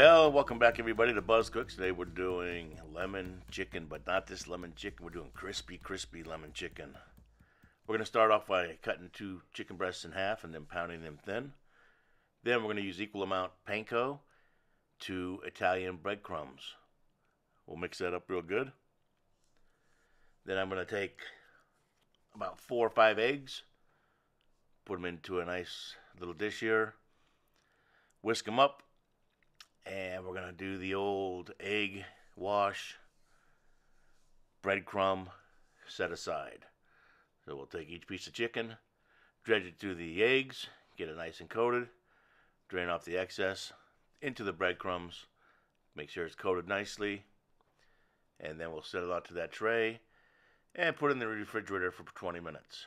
Well, welcome back everybody to Buzz Cooks. Today we're doing lemon chicken, but not this lemon chicken. We're doing crispy lemon chicken. We're going to start off by cutting 2 chicken breasts in half and then pounding them thin. Then we're going to use equal amount panko to Italian breadcrumbs. We'll mix that up real good. Then I'm going to take about 4 or 5 eggs, put them into a nice little dish here, whisk them up. And we're going to do the old egg wash, breadcrumb, set aside. So we'll take each piece of chicken, dredge it through the eggs, get it nice and coated, drain off the excess into the breadcrumbs, make sure it's coated nicely, and then we'll set it onto that tray and put it in the refrigerator for 20 minutes.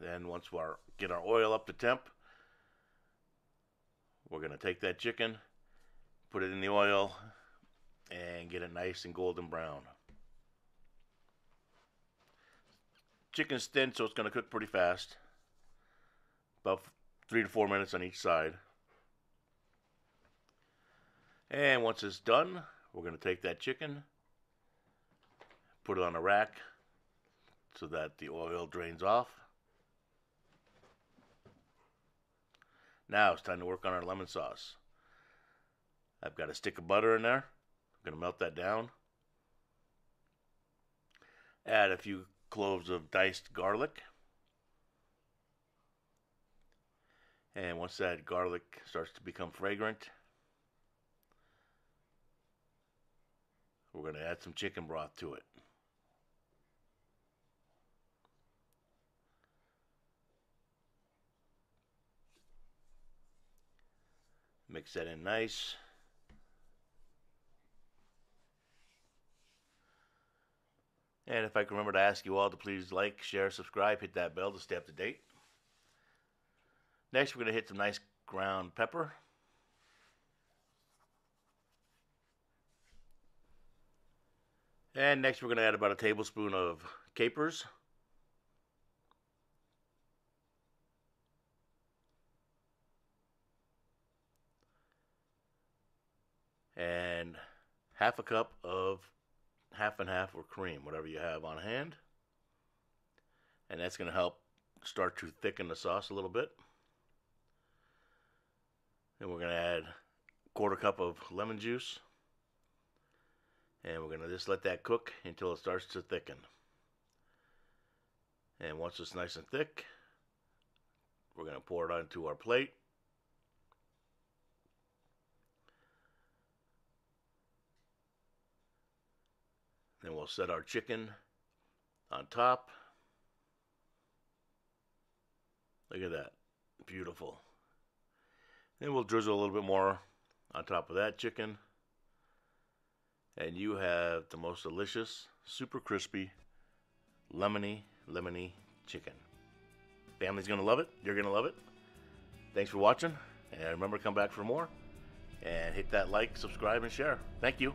Then once we get our oil up to temp, we're going to take that chicken, put it in the oil, and get it nice and golden brown. Chicken's thin, so it's going to cook pretty fast. About 3 to 4 minutes on each side. And once it's done, we're going to take that chicken, put it on a rack so that the oil drains off. Now it's time to work on our lemon sauce. I've got a stick of butter in there. I'm going to melt that down. Add a few cloves of diced garlic. And once that garlic starts to become fragrant, we're going to add some chicken broth to it. Mix that in nice. And if I can remember to ask you all to please like, share, subscribe, hit that bell to stay up to date. Next, we're going to hit some nice ground pepper. And next, we're going to add about a tablespoon of capers. And half a cup of half and half or cream, whatever you have on hand. And that's going to help start to thicken the sauce a little bit. Then we're going to add a 1/4 cup of lemon juice. And we're going to just let that cook until it starts to thicken. And once it's nice and thick, we're going to pour it onto our plate. Then we'll set our chicken on top. Look at that. Beautiful. Then we'll drizzle a little bit more on top of that chicken. And you have the most delicious, super crispy, lemony chicken. Family's going to love it. You're going to love it. Thanks for watching. And remember to come back for more. And hit that like, subscribe, and share. Thank you.